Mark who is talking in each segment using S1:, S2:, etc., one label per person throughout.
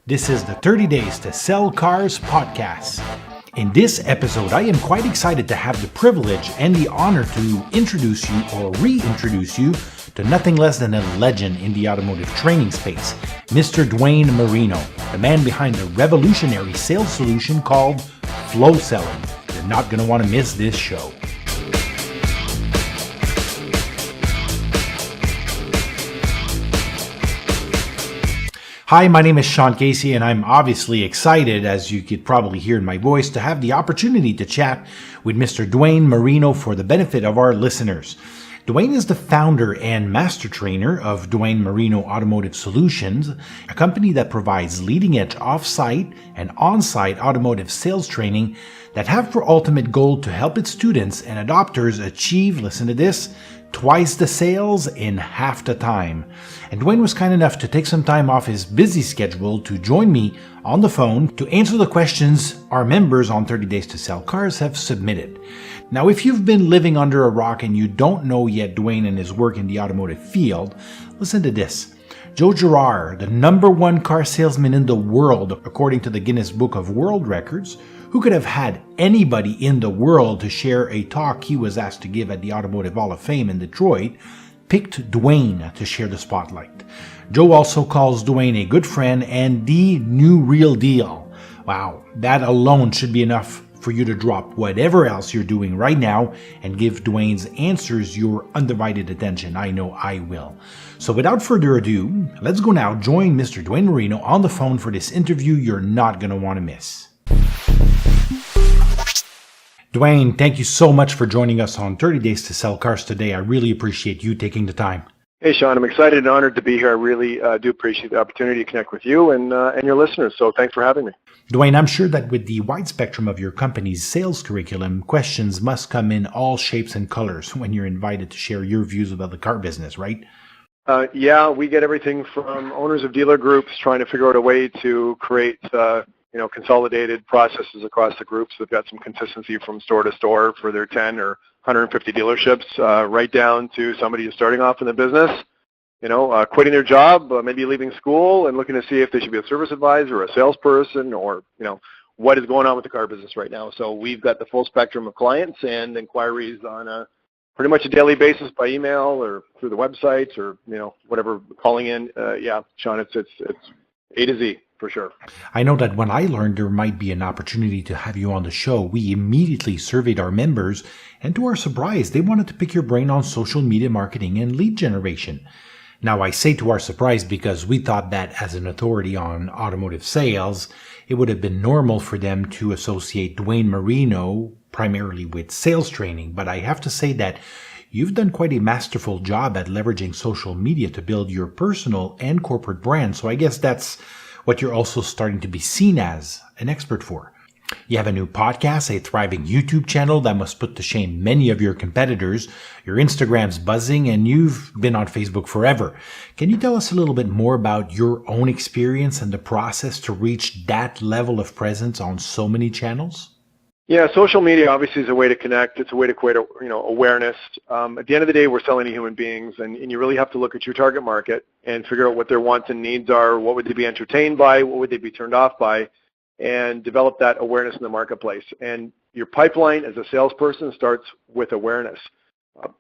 S1: This is the 30 Days to Sell Cars podcast. In this episode, I am quite excited to have the privilege and the honor to introduce you or reintroduce you to nothing less than a legend in the automotive training space, Mr. Dwayne Marino, the man behind a revolutionary sales solution called Flow Selling. You're not going to want to miss this show. Hi, my name is Sean Cassey, and I'm obviously excited, as you could probably hear in my voice, to have the opportunity to chat with Mr. Dwayne Marino for the benefit of our listeners. Dwayne is the founder and master trainer of Dwayne Marino Automotive Solutions, a company that provides leading-edge off-site and on-site automotive sales training that have for ultimate goal to help its students and adopters achieve, listen to this, twice the sales in half the time. And Dwayne was kind enough to take some time off his busy schedule to join me on the phone to answer the questions our members on 30 Days to Sell Cars have submitted. Now, if you've been living under a rock and you don't know yet Dwayne and his work in the automotive field, listen to this. Joe Girard, the #1 car salesman in the world, according to the Guinness Book of World Records, who could have had anybody in the world to share a talk he was asked to give at the Automotive Hall of Fame in Detroit, picked Dwayne to share the spotlight. Joe also calls Dwayne a good friend and the new real deal. Wow, that alone should be enough for you to drop whatever else you're doing right now and give Dwayne's answers your undivided attention. I know I will. So without further ado, let's go now join Mr. Dwayne Marino on the phone for this interview you're not going to want to miss. Dwayne, thank you so much for joining us on 30 Days to Sell Cars today. I really appreciate you taking the time.
S2: Hey, Sean, I'm excited and honored to be here. I really do appreciate the opportunity to connect with you and your listeners, so thanks for having me.
S1: Dwayne, I'm sure that with the wide spectrum of your company's sales curriculum, questions must come in all shapes and colors when you're invited to share your views about the car business, right?
S2: Yeah, we get everything from owners of dealer groups trying to figure out a way to create consolidated processes across the groups. They've got some consistency from store to store for their 10 or 150 dealerships, right down to somebody who's starting off in the business, quitting their job, maybe leaving school and looking to see if they should be a service advisor or a salesperson or, what is going on with the car business right now. So we've got the full spectrum of clients and inquiries on pretty much a daily basis by email or through the websites or, whatever, calling in. Yeah, Sean, it's A to Z. For sure.
S1: I know that when I learned there might be an opportunity to have you on the show, we immediately surveyed our members, and to our surprise, they wanted to pick your brain on social media marketing and lead generation. Now, I say to our surprise because we thought that as an authority on automotive sales, it would have been normal for them to associate Dwayne Marino primarily with sales training, but I have to say that you've done quite a masterful job at leveraging social media to build your personal and corporate brand, so I guess that's what you're also starting to be seen as an expert for. You have a new podcast, a thriving YouTube channel that must put to shame many of your competitors. Your Instagram's buzzing, and you've been on Facebook forever. Can you tell us a little bit more about your own experience and the process to reach that level of presence on so many channels?
S2: Yeah, social media obviously is a way to connect. It's a way to create awareness. At the end of the day, we're selling to human beings, and you really have to look at your target market and figure out what their wants and needs are. What would they be entertained by? What would they be turned off by? And develop that awareness in the marketplace. And your pipeline as a salesperson starts with awareness.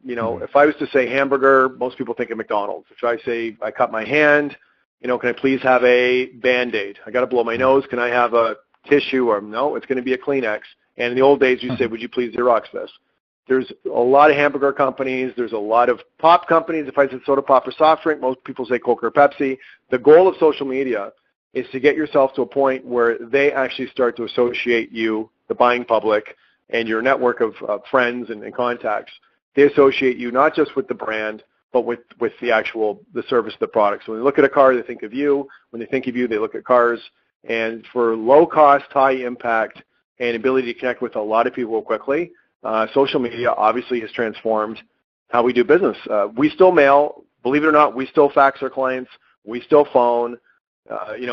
S2: If I was to say hamburger, most people think of McDonald's. If I say I cut my hand, can I please have a Band-Aid? I got to blow my nose. Can I have a tissue? Or no, it's going to be a Kleenex. And in the old days, you say, would you please Xerox this? There's a lot of hamburger companies. There's a lot of pop companies. If I said soda pop or soft drink, most people say Coke or Pepsi. The goal of social media is to get yourself to a point where they actually start to associate you, the buying public, and your network of friends and contacts. They associate you not just with the brand, but with the service of the product. So when they look at a car, they think of you. When they think of you, they look at cars. And for low cost, high impact, and ability to connect with a lot of people quickly, social media obviously has transformed how we do business. We still mail, believe it or not, we still fax our clients, we still phone,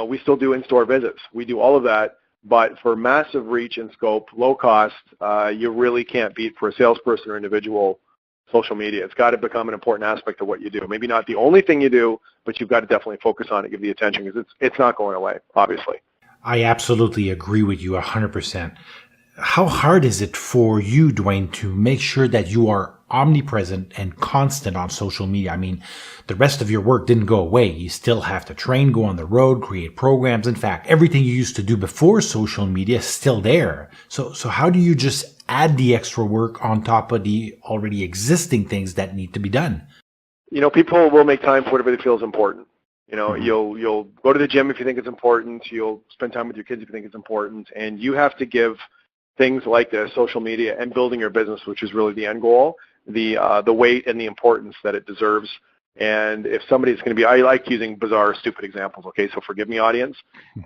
S2: we still do in-store visits. We do all of that, but for massive reach and scope, low cost, you really can't beat for a salesperson or individual social media. It's got to become an important aspect of what you do. Maybe not the only thing you do, but you've got to definitely focus on it, give the attention, because it's not going away, obviously.
S1: I absolutely agree with you 100%. How hard is it for you, Dwayne, to make sure that you are omnipresent and constant on social media? I mean, the rest of your work didn't go away. You still have to train, go on the road, create programs. In fact, everything you used to do before social media is still there. So how do you just add the extra work on top of the already existing things that need to be done?
S2: People will make time for whatever they feel is important. You'll go to the gym if you think it's important. You'll spend time with your kids if you think it's important. And you have to give things like this, social media, and building your business, which is really the end goal, the weight and the importance that it deserves. And if somebody's going to be, I like using bizarre, stupid examples, okay, so forgive me, audience.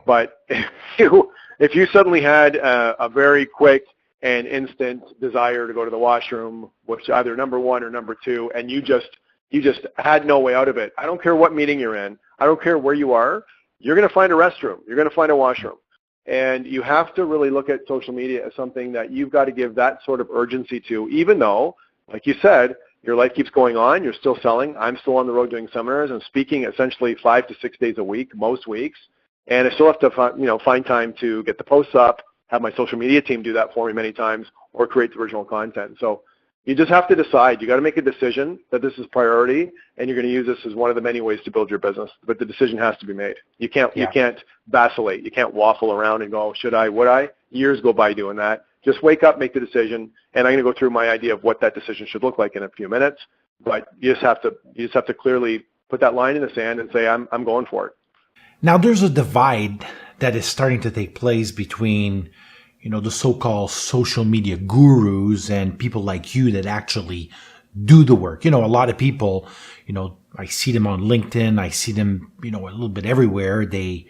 S2: But if you suddenly had a very quick and instant desire to go to the washroom, which either number one or number two, and you just had no way out of it, I don't care what meeting you're in, I don't care where you are, you're going to find a restroom, you're going to find a washroom. And you have to really look at social media as something that you've got to give that sort of urgency to, even though, like you said, your life keeps going on, you're still selling, I'm still on the road doing seminars and speaking essentially 5 to 6 days a week, most weeks, and I still have to find time to get the posts up, have my social media team do that for me many times, or create the original content. So you just have to decide. You got to make a decision that this is priority, and you're going to use this as one of the many ways to build your business. But the decision has to be made. You can't vacillate. You can't waffle around and go, should I, would I? Years go by doing that. Just wake up, make the decision, and I'm going to go through my idea of what that decision should look like in a few minutes. But you just have to clearly put that line in the sand and say, I'm going for it.
S1: Now, there's a divide that is starting to take place between the so-called social media gurus and people like you that actually do the work. A lot of people, I see them on LinkedIn. I see them, a little bit everywhere. They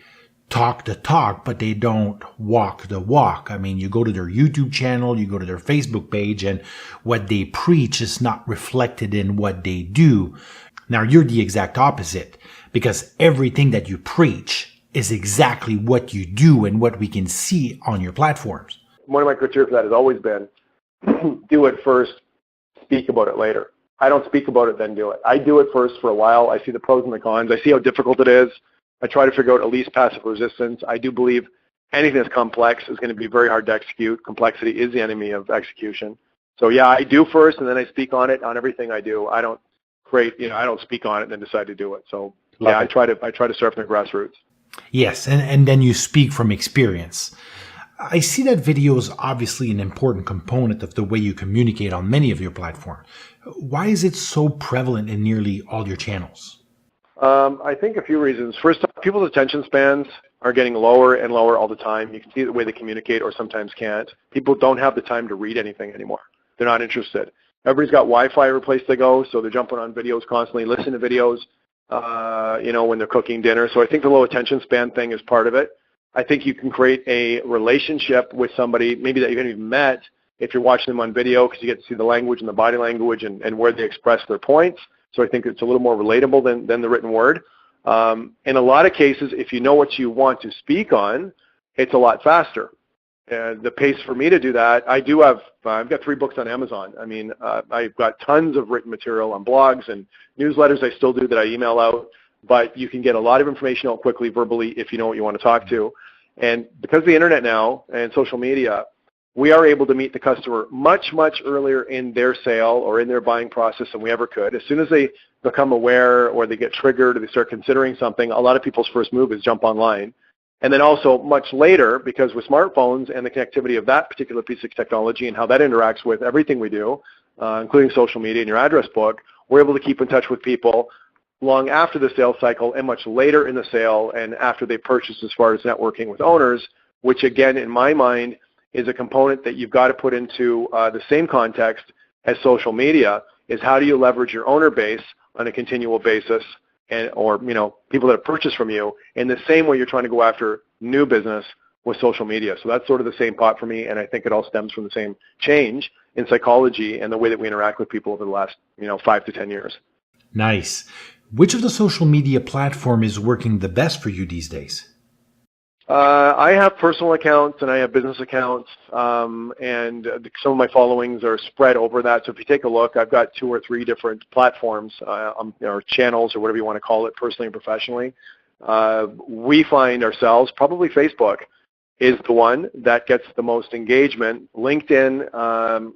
S1: talk the talk, but they don't walk the walk. I mean, you go to their YouTube channel, you go to their Facebook page, and what they preach is not reflected in what they do. Now, you're the exact opposite, because everything that you preach is exactly what you do and what we can see on your platforms.
S2: One of my criteria for that has always been do it first, speak about it later. I don't speak about it, then do it. I do it first for a while. I see the pros and the cons. I see how difficult it is. I try to figure out at least passive resistance. I do believe anything that's complex is going to be very hard to execute. Complexity is the enemy of execution. So yeah, I do first, and then I speak on it on everything I do. I don't I don't speak on it and then decide to do it. So yeah, I try to start from the grassroots.
S1: Yes, and then you speak from experience. I see that video is obviously an important component of the way you communicate on many of your platforms. Why is it so prevalent in nearly all your channels?
S2: I think a few reasons. First, people's attention spans are getting lower and lower all the time. You can see the way they communicate or sometimes can't. People don't have the time to read anything anymore. They're not interested. Everybody's got Wi-Fi every place they go, so they're jumping on videos constantly, listening to videos, when they're cooking dinner. So I think the low attention span thing is part of it. I think you can create a relationship with somebody, maybe that you haven't even met, if you're watching them on video, because you get to see the language and the body language and where they express their points. So I think it's a little more relatable than the written word. In a lot of cases, if you know what you want to speak on, it's a lot faster. The pace for me to do that, I've got 3 books on Amazon. I mean, I've got tons of written material on blogs and newsletters I still do that I email out, but you can get a lot of information out quickly verbally if you know what you want to talk to. And because of the internet now and social media, we are able to meet the customer much, much earlier in their sale or in their buying process than we ever could. As soon as they become aware or they get triggered or they start considering something, a lot of people's first move is jump online. And then also much later, because with smartphones and the connectivity of that particular piece of technology and how that interacts with everything we do, including social media and your address book, we're able to keep in touch with people long after the sales cycle and much later in the sale and after they purchase, as far as networking with owners, which again, in my mind, is a component that you've got to put into the same context as social media, is how do you leverage your owner base on a continual basis or people that have purchased from you in the same way you're trying to go after new business with social media. So that's sort of the same pot for me, and I think it all stems from the same change in psychology and the way that we interact with people over the last 5 to 10 years.
S1: Nice. Which of the social media platform is working the best for you these days?
S2: I have personal accounts and I have business accounts, and some of my followings are spread over that. So if you take a look, I've got 2 or 3 different platforms, or channels, or whatever you want to call it, personally and professionally. We find ourselves, probably Facebook is the one that gets the most engagement. LinkedIn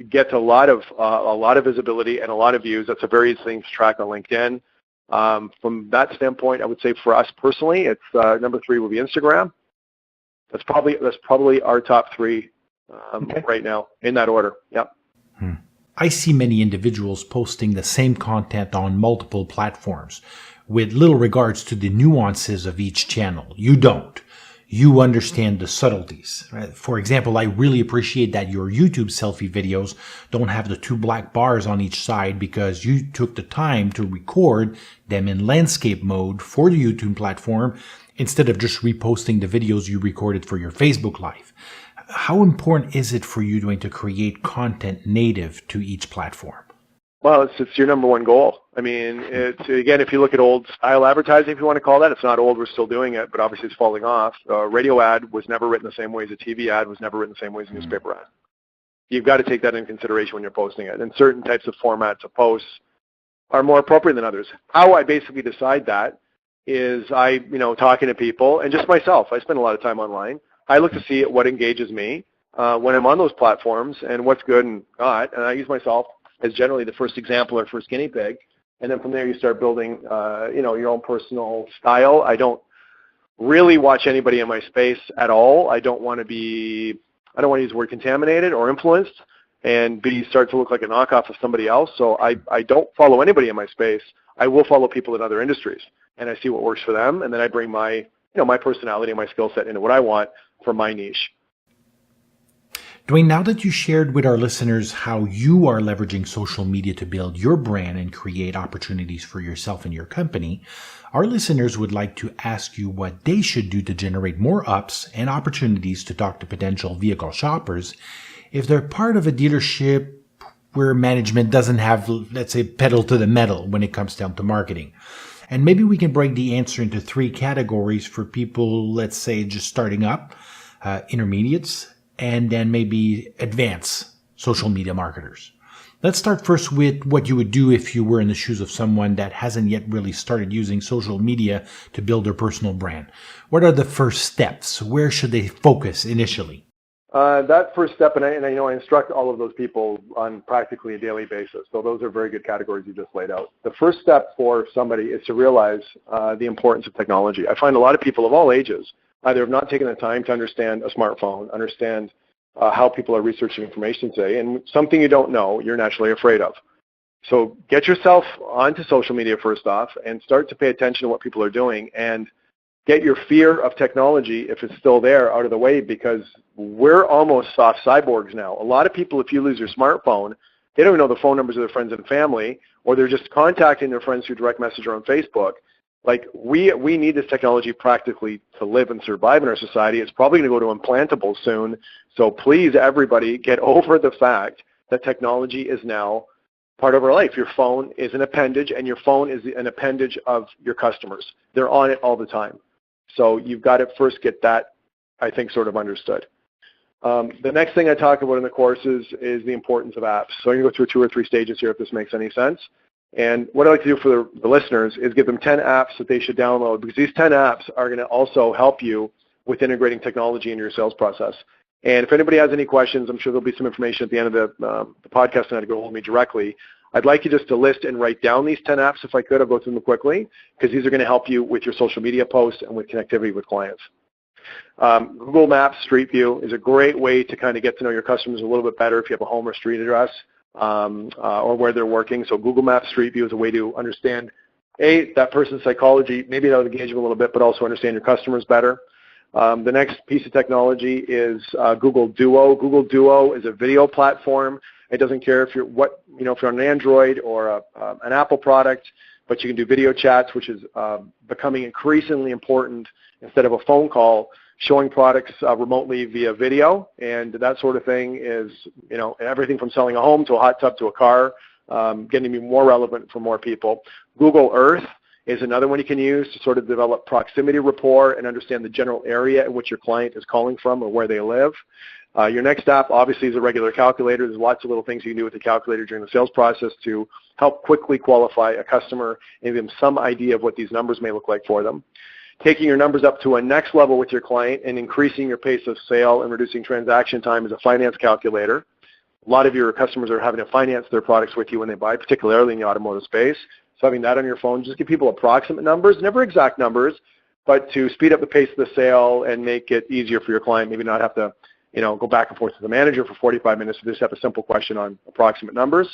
S2: gets a lot of visibility and a lot of views. That's a very easy thing to track on LinkedIn. From that standpoint, I would say for us personally, it's number 3 would be Instagram. That's probably our top 3 right now, in that order. Yep.
S1: I see many individuals posting the same content on multiple platforms with little regards to the nuances of each channel. You don't. You understand the subtleties. For example, I really appreciate that your YouTube selfie videos don't have the 2 black bars on each side because you took the time to record them in landscape mode for the YouTube platform instead of just reposting the videos you recorded for your Facebook Live. How important is it for you, Dwayne, to create content native to each platform?
S2: Well, it's your number 1 goal. I mean, again, if you look at old style advertising, if you want to call that, it's not old. We're still doing it, but obviously it's falling off. A radio ad was never written the same way as a TV ad, was never written the same way as a newspaper ad. You've got to take that into consideration when you're posting it. And certain types of formats of posts are more appropriate than others. How I basically decide that is talking to people and just myself. I spend a lot of time online. I look to see what engages me when I'm on those platforms and what's good and not. And I use myself as generally the first example or first guinea pig. And then from there you start building, your own personal style. I don't really watch anybody in my space at all. I don't want to use the word contaminated or influenced and start to look like a knockoff of somebody else. So I don't follow anybody in my space. I will follow people in other industries and I see what works for them. And then I bring my personality and my skill set into what I want for my niche.
S1: Dwayne, now that you shared with our listeners how you are leveraging social media to build your brand and create opportunities for yourself and your company, our listeners would like to ask you what they should do to generate more ups and opportunities to talk to potential vehicle shoppers if they're part of a dealership where management doesn't have, let's say, pedal to the metal when it comes down to marketing. And maybe we can break the answer into 3 categories for people, let's say, just starting up, intermediates, and then maybe advanced social media marketers. Let's start first with what you would do if you were in the shoes of someone that hasn't yet really started using social media to build their personal brand. What are the first steps? Where should they focus initially?
S2: That first step, and I instruct all of those people on practically a daily basis. So those are very good categories you just laid out. The first step for somebody is to realize the importance of technology. I find a lot of people of all ages either have not taken the time to understand a smartphone, understand how people are researching information today, and something you don't know, you're naturally afraid of. So get yourself onto social media first off and start to pay attention to what people are doing and get your fear of technology, if it's still there, out of the way, because we're almost soft cyborgs now. A lot of people, if you lose your smartphone, they don't even know the phone numbers of their friends and family, or they're just contacting their friends through direct message or on Facebook. Like, we need this technology practically to live and survive in our society. It's probably going to go to implantables soon. So please, everybody, get over the fact that technology is now part of our life. Your phone is an appendage, and your phone is an appendage of your customers. They're on it all the time. So you've got to first get that, I think, sort of understood. The next thing I talk about in the courses is the importance of apps. So I'm going to go through 2 or 3 stages here if this makes any sense. And what I like to do for the listeners is give them 10 apps that they should download, because these 10 apps are going to also help you with integrating technology into your sales process. And if anybody has any questions, I'm sure there'll be some information at the end of the podcast on how to get hold of me directly. I'd like you just to list and write down these 10 apps if I could. I'll go through them quickly, because these are going to help you with your social media posts and with connectivity with clients. Google Maps Street View is a great way to kind of get to know your customers a little bit better if you have a home or street address or where they're working. So Google Maps Street View is a way to understand, that person's psychology, maybe that'll engage them a little bit, but also understand your customers better. The next piece of technology is Google Duo. Google Duo is a video platform. It doesn't care if you're if you're on an Android or an Apple product, but you can do video chats, which is becoming increasingly important instead of a phone call. Showing products remotely via video, and that sort of thing is, everything from selling a home to a hot tub to a car, getting to be more relevant for more people. Google Earth is another one you can use to sort of develop proximity rapport and understand the general area in which your client is calling from or where they live. Your next app obviously is a regular calculator. There's lots of little things you can do with the calculator during the sales process to help quickly qualify a customer and give them some idea of what these numbers may look like for them. Taking your numbers up to a next level with your client and increasing your pace of sale and reducing transaction time is a finance calculator. A lot of your customers are having to finance their products with you when they buy, particularly in the automotive space. So having that on your phone, just give people approximate numbers, never exact numbers, but to speed up the pace of the sale and make it easier for your client, maybe not have to go back and forth to the manager for 45 minutes to just have a simple question on approximate numbers.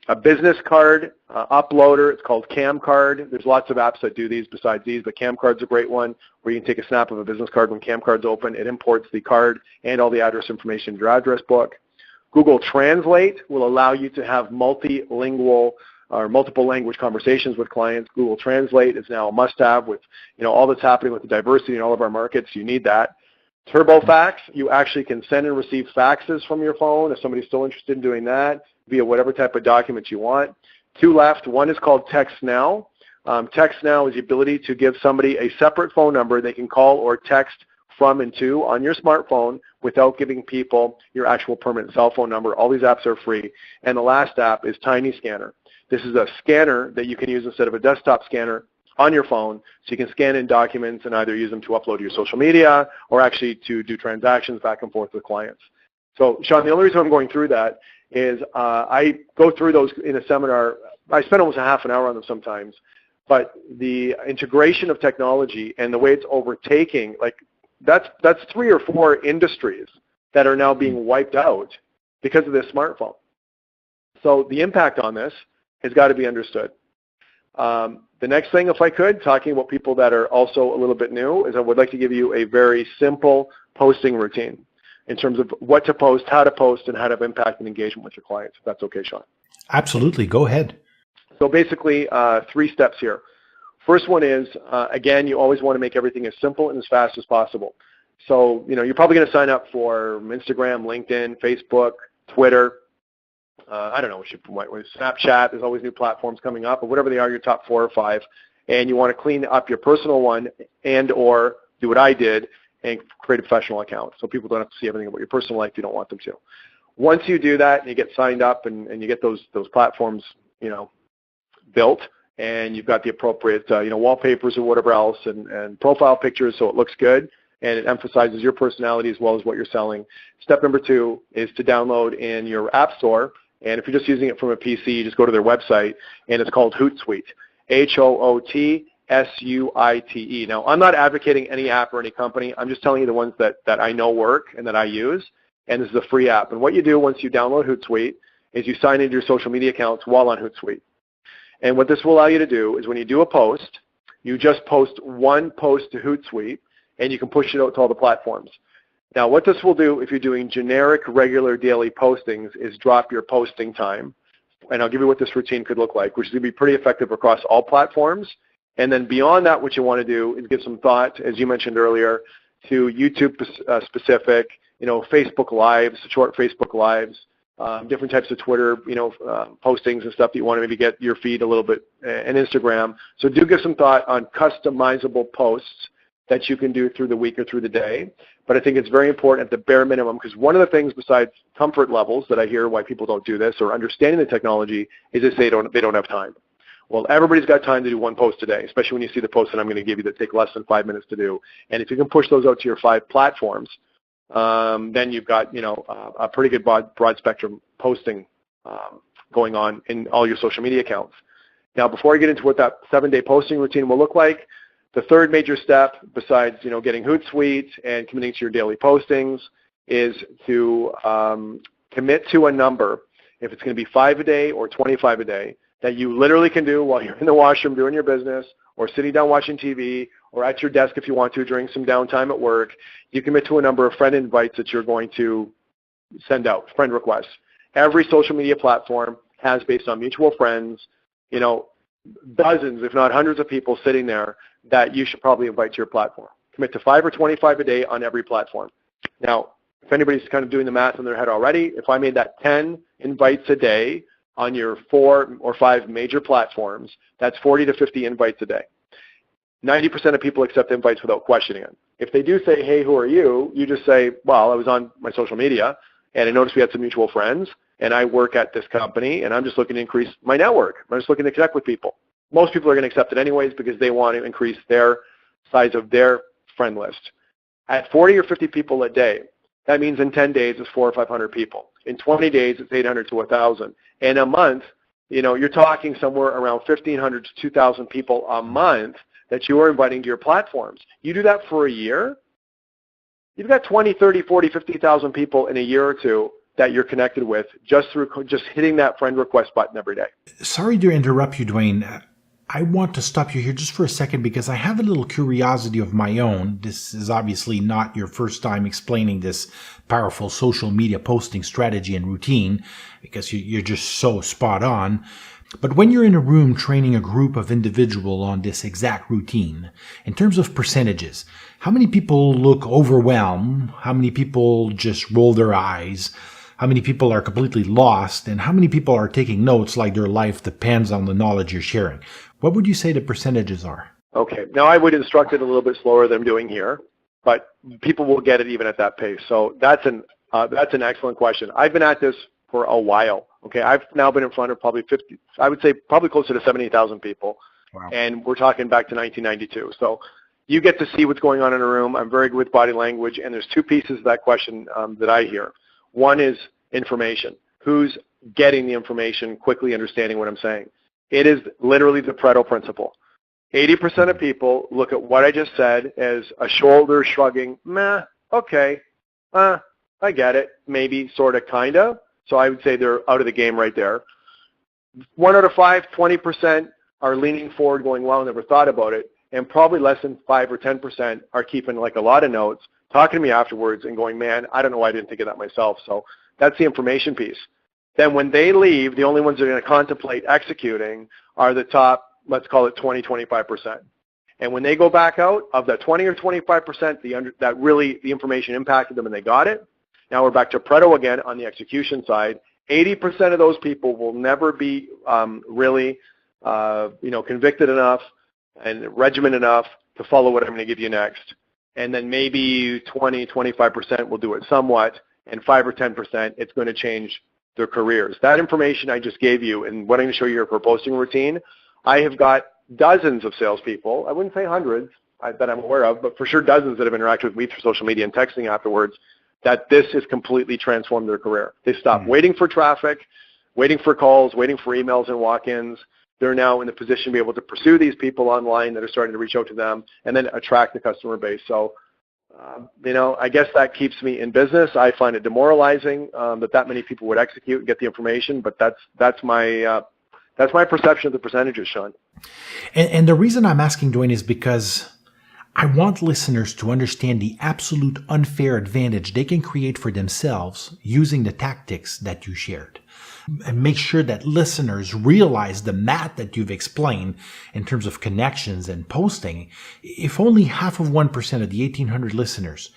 S2: A business card uploader, it's called CamCard. There's lots of apps that do these besides these, but CamCard's a great one where you can take a snap of a business card when CamCard's open. It imports the card and all the address information in your address book. Google Translate will allow you to have multilingual or multiple language conversations with clients. Google Translate is now a must-have with all that's happening with the diversity in all of our markets. You need that. TurboFax, you actually can send and receive faxes from your phone if somebody's still interested in doing that via whatever type of document you want. Two left. One is called Text Now. Text Now is the ability to give somebody a separate phone number they can call or text from and to on your smartphone without giving people your actual permanent cell phone number. All these apps are free. And the last app is Tiny Scanner. This is a scanner that you can use instead of a desktop scanner on your phone, so you can scan in documents and either use them to upload to your social media or actually to do transactions back and forth with clients. So, Sean, the only reason I'm going through that is I go through those in a seminar. I spend almost a half an hour on them sometimes, but the integration of technology and the way it's overtaking, like that's 3 or 4 industries that are now being wiped out because of this smartphone. So the impact on this has got to be understood. The next thing, if I could, talking about people that are also a little bit new, is I would like to give you a very simple posting routine in terms of what to post, how to post, and how to have impact and engagement with your clients, if that's okay, Sean.
S1: Absolutely. Go ahead.
S2: So basically, 3 steps here. First one is, again, you always want to make everything as simple and as fast as possible. So, you're probably going to sign up for Instagram, LinkedIn, Facebook, Twitter, I don't know, Snapchat. There's always new platforms coming up, or whatever they are, your top 4 or 5, and you want to clean up your personal one and or do what I did and create a professional account so people don't have to see everything about your personal life if you don't want them to. Once you do that and you get signed up and you get those platforms, built, and you've got the appropriate, wallpapers or whatever else and profile pictures so it looks good and it emphasizes your personality as well as what you're selling. Step number 2 is to download in your app store. And if you're just using it from a PC, you just go to their website, and it's called Hootsuite, Hootsuite. Now, I'm not advocating any app or any company. I'm just telling you the ones that I know work and that I use, and this is a free app. And what you do once you download Hootsuite is you sign into your social media accounts while on Hootsuite. And what this will allow you to do is when you do a post, you just post one post to Hootsuite, and you can push it out to all the platforms. Now, what this will do if you're doing generic, regular, daily postings is drop your posting time. And I'll give you what this routine could look like, which is going to be pretty effective across all platforms. And then beyond that, what you want to do is give some thought, as you mentioned earlier, to YouTube specific, Facebook Lives, short Facebook Lives, different types of Twitter, postings and stuff that you want to maybe get your feed a little bit, and Instagram. So do give some thought on customizable posts that you can do through the week or through the day. But I think it's very important at the bare minimum, because one of the things besides comfort levels that I hear why people don't do this or understanding the technology is they say they don't have time. Well, everybody's got time to do one post a day, especially when you see the posts that I'm going to give you that take less than 5 minutes to do. And if you can push those out to your 5 platforms, then you've got a pretty good broad spectrum posting going on in all your social media accounts. Now, before I get into what that 7-day posting routine will look like, the third major step, besides getting Hootsuite and committing to your daily postings, is to commit to a number. If it's going to be 5 a day or 25 a day, that you literally can do while you're in the washroom doing your business, or sitting down watching TV, or at your desk if you want to during some downtime at work. You commit to a number of friend invites that you're going to send out, friend requests. Every social media platform has, based on mutual friends, dozens, if not hundreds of people sitting there that you should probably invite to your platform. Commit to 5 or 25 a day on every platform. Now, if anybody's kind of doing the math in their head already, if I made that 10 invites a day on your 4 or 5 major platforms, that's 40 to 50 invites a day. 90% of people accept invites without questioning it. If they do say, hey, who are you? You just say, well, I was on my social media, and I noticed we had some mutual friends, and I work at this company, and I'm just looking to increase my network. I'm just looking to connect with people. Most people are going to accept it anyways because they want to increase their size of their friend list. At 40 or 50 people a day, that means in 10 days it's 400 or 500 people. In 20 days, it's 800 to 1,000. In a month, you're talking somewhere around 1,500 to 2,000 people a month that you are inviting to your platforms. You do that for a year, you've got 20, 30, 40, 50,000 people in a year or two that you're connected with just through just hitting that friend request button every day.
S1: Sorry to interrupt you, Dwayne. I want to stop you here just for a second because I have a little curiosity of my own. This is obviously not your first time explaining this powerful social media posting strategy and routine because you're just so spot on. But when you're in a room training a group of individuals on this exact routine, in terms of percentages, how many people look overwhelmed? How many people just roll their eyes? How many people are completely lost? And how many people are taking notes like their life depends on the knowledge you're sharing? What would you say the percentages are?
S2: Okay. Now, I would instruct it a little bit slower than I'm doing here, but people will get it even at that pace. So that's an excellent question. I've been at this for a while. Okay, I've now been in front of probably 50, I would say probably closer to 70,000 people.
S1: Wow.
S2: And we're talking back to 1992. So you get to see what's going on in a room. I'm very good with body language, and there's 2 pieces of that question that I hear. One is information. Who's getting the information, quickly understanding what I'm saying? It is literally the Pareto principle. 80% of people look at what I just said as a shoulder shrugging, meh, okay, I get it, maybe, sort of, kind of. So I would say they're out of the game right there. 1 out of 5, 20% are leaning forward going, wow, never thought about it. And probably less than 5 or 10% are keeping like a lot of notes, talking to me afterwards and going, man, I don't know why I didn't think of that myself. So that's the information piece. Then when they leave, the only ones that are going to contemplate executing are the top, let's call it 20, 25%. And when they go back out, of that 20 or 25% that really the information impacted them and they got it, now we're back to Pareto again on the execution side. 80% of those people will never be really convicted enough and regimented enough to follow what I'm going to give you next. And then maybe 20, 25% will do it somewhat, and 5 or 10%, it's going to change their careers. That information I just gave you and what I'm going to show you here for posting routine, I have got dozens of salespeople, I wouldn't say hundreds that I'm aware of, but for sure dozens that have interacted with me through social media and texting afterwards, that this has completely transformed their career. They stopped waiting for traffic, waiting for calls, waiting for emails and walk-ins. They're now in the position to be able to pursue these people online that are starting to reach out to them and then attract the customer base. So, I guess that keeps me in business. I find it demoralizing that many people would execute and get the information, but that's my perception of the percentages, Sean.
S1: And the reason I'm asking, Dwayne, is because I want listeners to understand the absolute unfair advantage they can create for themselves using the tactics that you shared. And make sure that listeners realize the math that you've explained in terms of connections and posting. If only half of 1% of the 1,800 listeners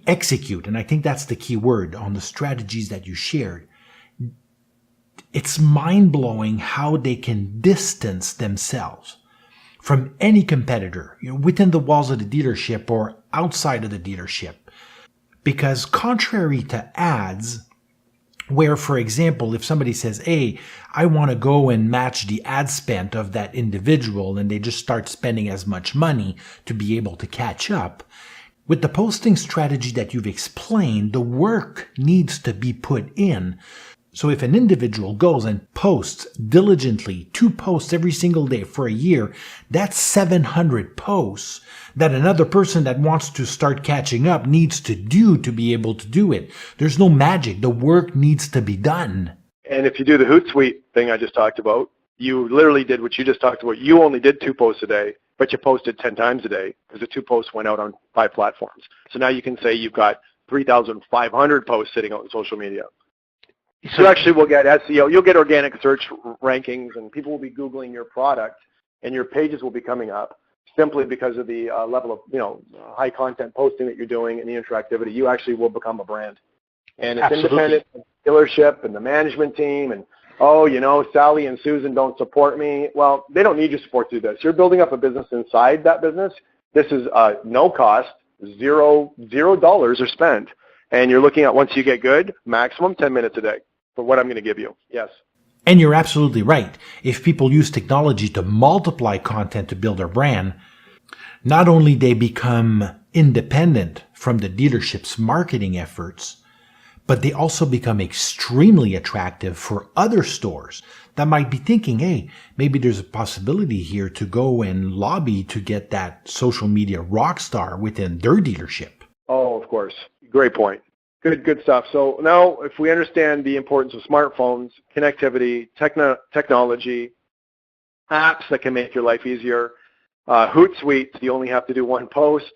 S1: execute, and I think that's the key word, on the strategies that you shared, it's mind-blowing how they can distance themselves from any competitor, within the walls of the dealership or outside of the dealership. Because contrary to ads, where, for example, if somebody says, hey, I want to go and match the ad spend of that individual, and they just start spending as much money to be able to catch up, with the posting strategy that you've explained, the work needs to be put in. So if an individual goes and posts diligently 2 posts every single day for a year, that's 700 posts that another person that wants to start catching up needs to do to be able to do it. There's no magic. The work needs to be done.
S2: And if you do the Hootsuite thing I just talked about, you literally did what you just talked about. You only did 2 posts a day, but you posted 10 times a day because the 2 posts went out on 5 platforms. So now you can say you've got 3,500 posts sitting out in social media. So you actually will get SEO, you'll get organic search rankings, and people will be Googling your product, and your pages will be coming up simply because of the level of high content posting that you're doing and the interactivity. You actually will become a brand. And it's
S1: Absolutely.
S2: independent of the dealership and the management team and oh, you know, Sally and Susan don't support me. Well, they don't need your support to do this. You're building up a business inside that business. This is no cost, $0 are spent. And you're looking at, once you get good, maximum 10 minutes a day for what I'm going to give you. Yes.
S1: And you're absolutely right. If people use technology to multiply content to build their brand, not only they become independent from the dealership's marketing efforts, but they also become extremely attractive for other stores that might be thinking, hey, maybe there's a possibility here to go and lobby to get that social media rock star within their dealership.
S2: Oh, of course. Great point. Good stuff. So now if we understand the importance of smartphones, connectivity, technology, apps that can make your life easier, Hootsuite, you only have to do one post,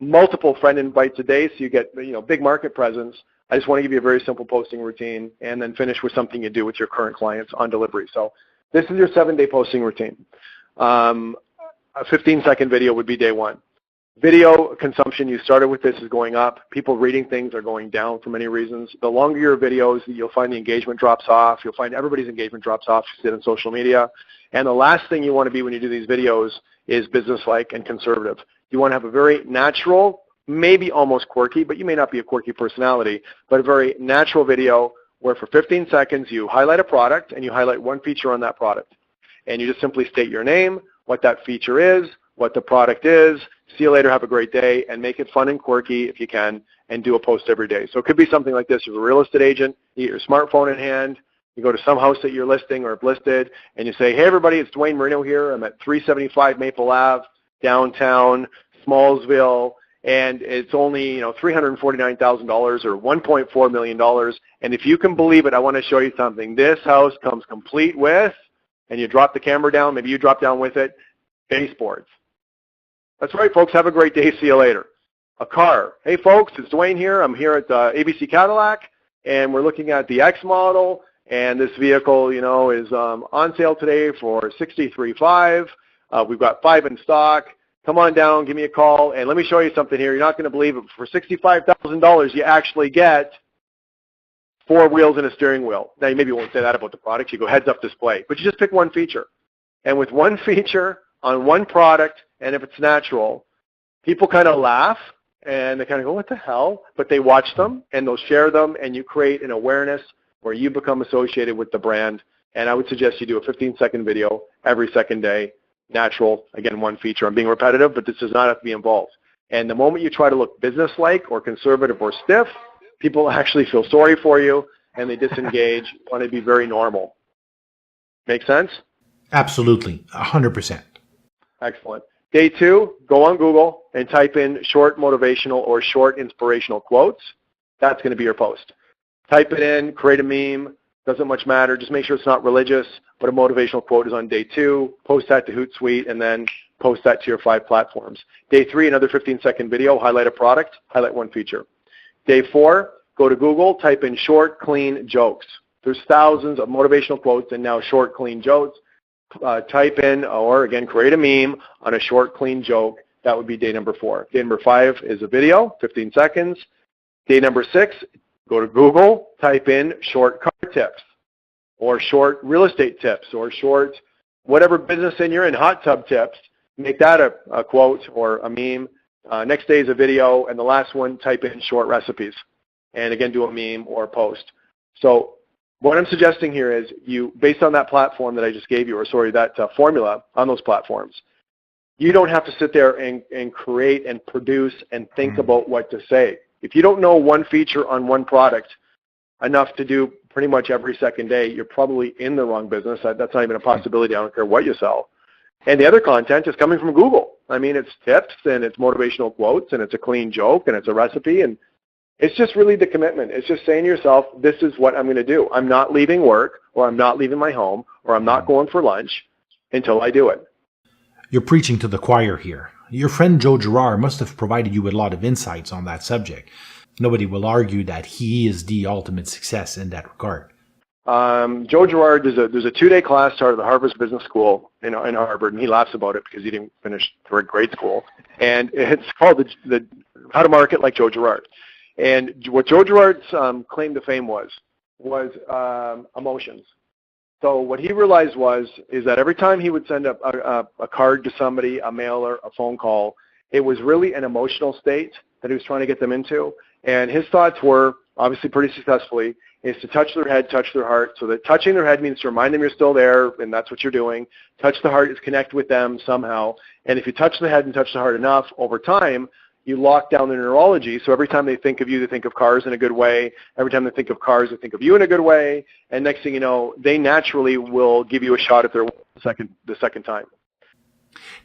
S2: multiple friend invites a day so you get, you know, big market presence. I just want to give you a very simple posting routine and then finish with something you do with your current clients on delivery. So this is your 7-day posting routine. A 15-second video would be day one. Video consumption, you started with this, is going up. People reading things are going down for many reasons. The longer your videos, you'll find the engagement drops off. You'll find everybody's engagement drops off. You see it on social media. And the last thing you want to be when you do these videos is businesslike and conservative. You want to have a very natural, maybe almost quirky, but you may not be a quirky personality, but a very natural video where for 15 seconds you highlight a product and you highlight one feature on that product. And you just simply state your name, what that feature is, what the product is, see you later, have a great day, and make it fun and quirky if you can, and do a post every day. So it could be something like this. You're a real estate agent, you get your smartphone in hand, you go to some house that you're listing or have listed, and you say, hey everybody, it's Dwayne Marino here. I'm at 375 Maple Ave, downtown, Smallsville, and it's only, you know, $349,000 or $1.4 million. And if you can believe it, I want to show you something. This house comes complete with, and you drop the camera down, maybe you drop down with it, baseboards. That's right, folks. Have a great day. See you later. A car. Hey, folks, it's Dwayne here. I'm here at ABC Cadillac, and we're looking at the X model, and this vehicle, you know, is on sale today for $63,500. We've got 5 in stock. Come on down, give me a call, and let me show you something here. You're not going to believe it. For $65,000, you actually get 4 wheels and a steering wheel. Now, you maybe won't say that about the product. You go heads-up display. But you just pick one feature. And with one feature on one product, and if it's natural, people kind of laugh, and they kind of go, what the hell? But they watch them, and they'll share them, and you create an awareness where you become associated with the brand. And I would suggest you do a 15-second video every second day. Natural, again, one feature. I'm being repetitive, but this does not have to be involved. And the moment you try to look business-like or conservative or stiff, people actually feel sorry for you, and they disengage, want to be very normal. Make sense?
S1: Absolutely, 100%.
S2: Excellent. Day 2, go on Google and type in short motivational or short inspirational quotes. That's going to be your post. Type it in, create a meme. Doesn't much matter. Just make sure it's not religious, but a motivational quote is on day 2. Post that to Hootsuite, and then post that to your 5 platforms. Day 3, another 15-second video. Highlight a product. Highlight one feature. Day 4, go to Google. Type in short, clean jokes. There's thousands of motivational quotes and now short, clean jokes. Type in, or again, create a meme on a short, clean joke. That would be day number 4. Day number 5 is a video, 15 seconds. Day number 6, go to Google, type in short car tips, or short real estate tips, or short whatever business in you're in, hot tub tips. Make that a quote or a meme. Next day is a video, and the last one, type in short recipes. And again, do a meme or a post. So what I'm suggesting here is you, based on that platform that I just gave you, or sorry, that formula on those platforms, you don't have to sit there and create and produce and think about what to say. If you don't know one feature on one product enough to do pretty much every second day, you're probably in the wrong business. That's not even a possibility. I don't care what you sell. And the other content is coming from Google. I mean, it's tips, and it's motivational quotes, and it's a clean joke, and it's a recipe, and it's just really the commitment. It's just saying to yourself, this is what I'm going to do. I'm not leaving work, or I'm not leaving my home, or I'm not going for lunch until I do it.
S1: You're preaching to the choir here. Your friend Joe Girard must have provided you with a lot of insights on that subject. Nobody will argue that he is the ultimate success in that regard.
S2: Joe Girard, there's a 2-day class started at the Harvard Business School in Harvard, and he laughs about it because he didn't finish grade school. And it's called the How to Market Like Joe Girard. And what Joe Girard's claim to fame was emotions. So what he realized is that every time he would send a card to somebody, a mailer, a phone call, it was really an emotional state that he was trying to get them into. And his thoughts were, obviously pretty successfully, is to touch their head, touch their heart. So that touching their head means to remind them you're still there, and that's what you're doing. Touch the heart is connect with them somehow. And if you touch the head and touch the heart enough, over time, you lock down their neurology. So every time they think of you, they think of cars in a good way. Every time they think of cars, they think of you in a good way. And next thing you know, they naturally will give you a shot at the second time.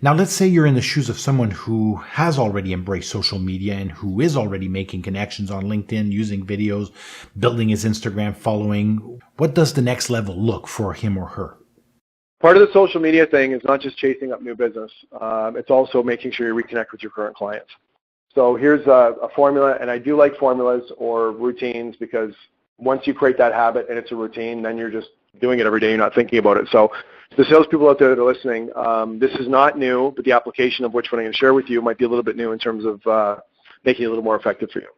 S1: Now, let's say you're in the shoes of someone who has already embraced social media and who is already making connections on LinkedIn, using videos, building his Instagram following. What does the next level look for him or her?
S2: Part of the social media thing is not just chasing up new business. It's also making sure you reconnect with your current clients. So here's a formula, and I do like formulas or routines because once you create that habit and it's a routine, then you're just doing it every day. You're not thinking about it. So the salespeople out there that are listening, this is not new, but the application of which what I'm going to share with you might be a little bit new in terms of making it a little more effective for you.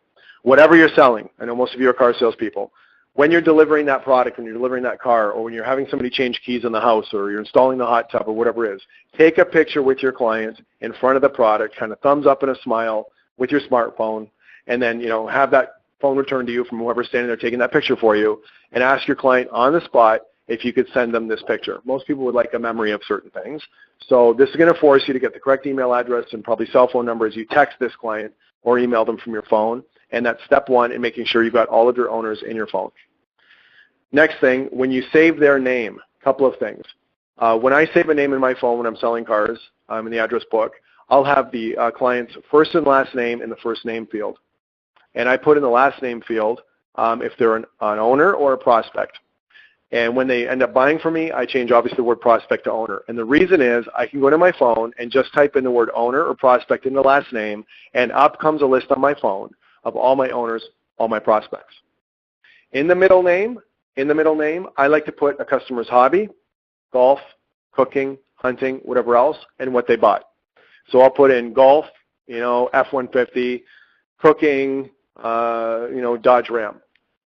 S2: Whatever you're selling, I know most of you are car salespeople, when you're delivering that product, when you're delivering that car, or when you're having somebody change keys in the house, or you're installing the hot tub, or whatever it is, take a picture with your client in front of the product, kind of thumbs up and a smile with your smartphone, and then have that phone returned to you from whoever's standing there taking that picture for you, and ask your client on the spot if you could send them this picture. Most people would like a memory of certain things. So this is going to force you to get the correct email address and probably cell phone number as you text this client or email them from your phone. And that's step one in making sure you've got all of your owners in your phone. Next thing, when you save their name, a couple of things. When I save a name in my phone when I'm selling cars in the address book, I'll have the client's first and last name in the first name field. And I put in the last name field if they're an owner or a prospect. And when they end up buying from me, I change obviously the word prospect to owner. And the reason is I can go to my phone and just type in the word owner or prospect in the last name, and up comes a list on my phone of all my owners, all my prospects. In the middle name, I like to put a customer's hobby, golf, cooking, hunting, whatever else, and what they bought. So I'll put in golf, F-150, cooking, Dodge Ram.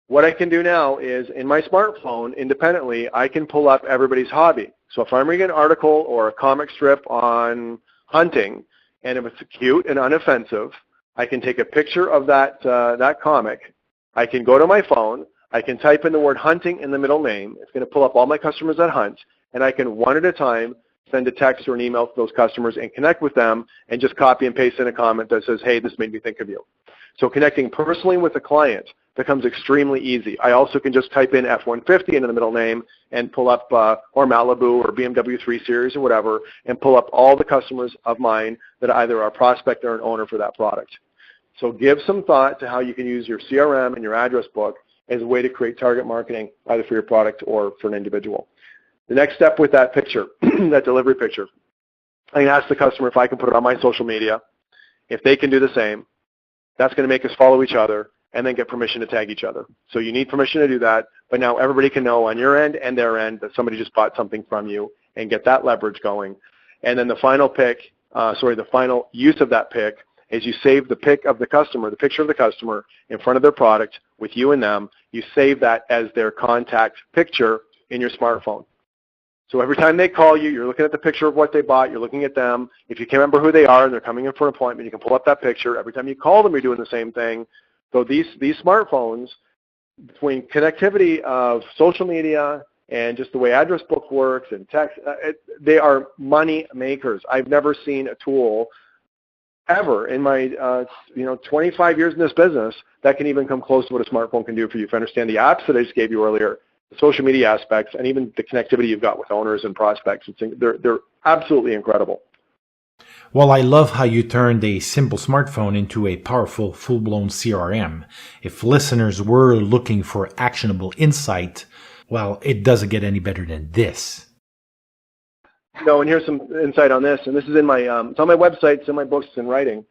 S2: What I can do now is in my smartphone, independently, I can pull up everybody's hobby. So if I'm reading an article or a comic strip on hunting, and if it's cute and unoffensive, I can take a picture of that comic. I can go to my phone. I can type in the word hunting in the middle name. It's going to pull up all my customers that hunt, and I can one at a time send a text or an email to those customers and connect with them and just copy and paste in a comment that says, hey, this made me think of you. So connecting personally with the client becomes extremely easy. I also can just type in F-150 into the middle name and pull up, or Malibu or BMW 3 Series or whatever, and pull up all the customers of mine that either are a prospect or an owner for that product. So give some thought to how you can use your CRM and your address book as a way to create target marketing, either for your product or for an individual. The next step with that picture, that delivery picture, I can ask the customer if I can put it on my social media. If they can do the same, that's going to make us follow each other and then get permission to tag each other. So you need permission to do that, but now everybody can know on your end and their end that somebody just bought something from you and get that leverage going. And then the final the final use of that pic is you save the pic of the customer, the picture of the customer in front of their product with you and them. You save that as their contact picture in your smartphone. So every time they call you, you're looking at the picture of what they bought, you're looking at them. If you can't remember who they are and they're coming in for an appointment, you can pull up that picture. Every time you call them, you're doing the same thing. So these smartphones, between connectivity of social media and just the way address book works and text, they are money makers. I've never seen a tool ever in my 25 years in this business that can even come close to what a smartphone can do for you. If you understand the apps that I just gave you earlier, the social media aspects, and even the connectivity you've got with owners and prospects, they're absolutely incredible.
S1: Well, I love how you turned a simple smartphone into a powerful, full-blown CRM. If listeners were looking for actionable insight, well, it doesn't get any better than this.
S2: No, and here's some insight on this, and this is in my, it's on my website, it's in my books, it's in writing.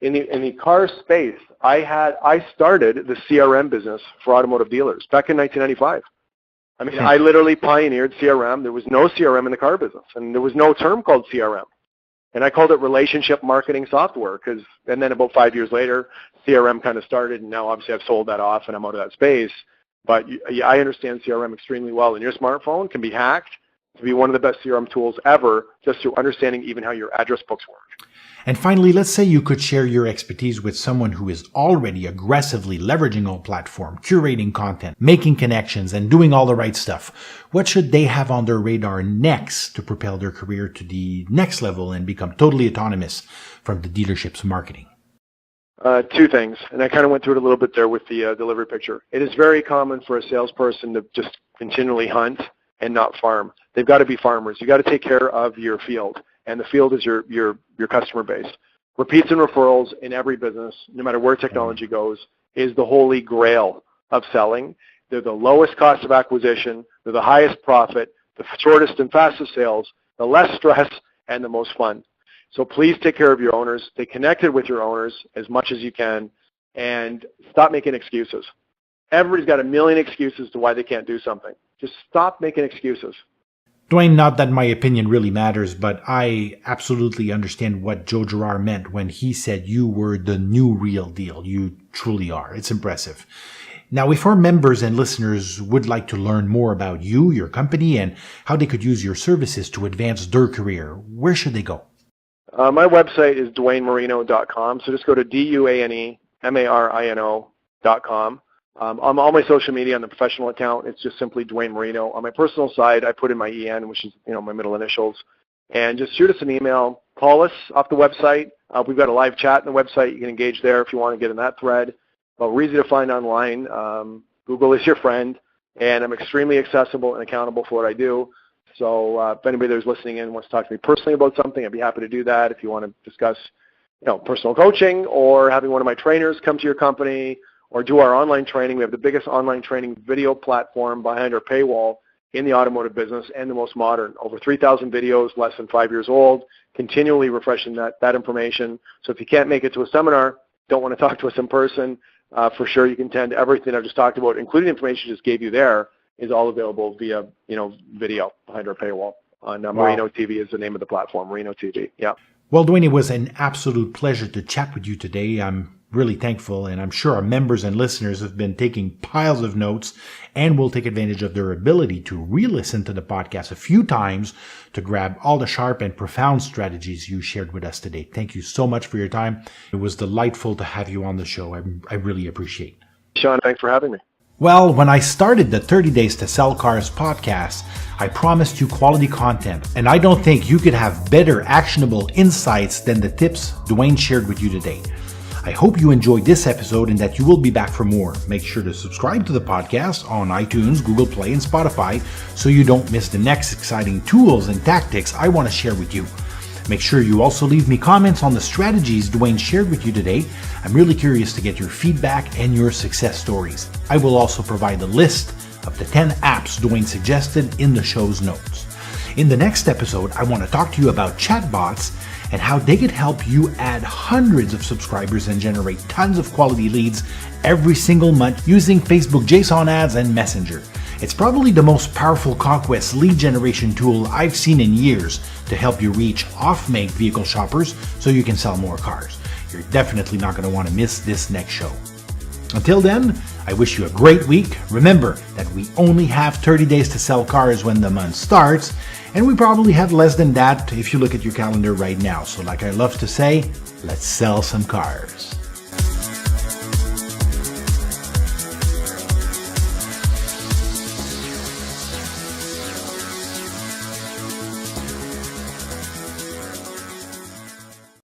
S2: In the car space, I started the CRM business for automotive dealers back in 1995. I mean, I literally pioneered CRM. There was no CRM in the car business, and there was no term called CRM. And I called it relationship marketing software and then about 5 years later, CRM kind of started, and now obviously I've sold that off and I'm out of that space. but I understand CRM extremely well, and your smartphone can be hacked to be one of the best CRM tools ever, just through understanding even how your address books work.
S1: And finally, let's say you could share your expertise with someone who is already aggressively leveraging our platform, curating content, making connections, and doing all the right stuff. What should they have on their radar next to propel their career to the next level and become totally autonomous from the dealership's marketing?
S2: Two things, and I kind of went through it a little bit there with the delivery picture. It is very common for a salesperson to just continually hunt and not farm. They've got to be farmers. You got to take care of your field, and the field is your customer base. Repeats and referrals in every business, no matter where technology goes, is the holy grail of selling. They're the lowest cost of acquisition. They're the highest profit, the shortest and fastest sales, the less stress, and the most fun. So please take care of your owners. Stay connected with your owners as much as you can, and stop making excuses. Everybody's got a million excuses to why they can't do something. Just stop making excuses.
S1: Dwayne, not that my opinion really matters, but I absolutely understand what Joe Girard meant when he said you were the new real deal. You truly are. It's impressive. Now, if our members and listeners would like to learn more about you, your company, and how they could use your services to advance their career, where should they go?
S2: My website is DwayneMarino.com, so just go to DuaneMarino.com. On all my social media, on the professional account, it's just simply Dwayne Marino. On my personal side, I put in my EN, which is my middle initials, and just shoot us an email. Call us off the website. We've got a live chat on the website. You can engage there if you want to get in that thread. But we're easy to find online. Google is your friend, and I'm extremely accessible and accountable for what I do. So if anybody that's listening in wants to talk to me personally about something, I'd be happy to do that. If you want to discuss, personal coaching, or having one of my trainers come to your company, or do our online training. We have the biggest online training video platform behind our paywall in the automotive business, and the most modern. Over 3,000 videos, less than 5 years old, continually refreshing that information. So if you can't make it to a seminar, don't want to talk to us in person, for sure you can attend everything I've just talked about, including the information I just gave you there, is all available via video behind our paywall. On Marino TV is the name of the platform, Marino TV. Yeah.
S1: Well, Dwayne, it was an absolute pleasure to chat with you today. I'm really thankful, and I'm sure our members and listeners have been taking piles of notes and will take advantage of their ability to re-listen to the podcast a few times to grab all the sharp and profound strategies you shared with us today. Thank you so much for your time. It was delightful to have you on the show. I really appreciate it.
S2: Sean, thanks for having me.
S1: Well, when I started the 30 Days to Sell Cars podcast, I promised you quality content, and I don't think you could have better actionable insights than the tips Dwayne shared with you today. I hope you enjoyed this episode and that you will be back for more. Make sure to subscribe to the podcast on iTunes, Google Play, and Spotify so you don't miss the next exciting tools and tactics I want to share with you. Make sure you also leave me comments on the strategies Dwayne shared with you today. I'm really curious to get your feedback and your success stories. I will also provide a list of the 10 apps Dwayne suggested in the show's notes. In the next episode, I want to talk to you about chatbots and how they could help you add hundreds of subscribers and generate tons of quality leads every single month using Facebook JSON ads and Messenger. It's probably the most powerful conquest lead generation tool I've seen in years to help you reach off-make vehicle shoppers so you can sell more cars. You're definitely not going to want to miss this next show. Until then, I wish you a great week. Remember that we only have 30 days to sell cars when the month starts, and we probably have less than that if you look at your calendar right now. So like I love to say, let's sell some cars.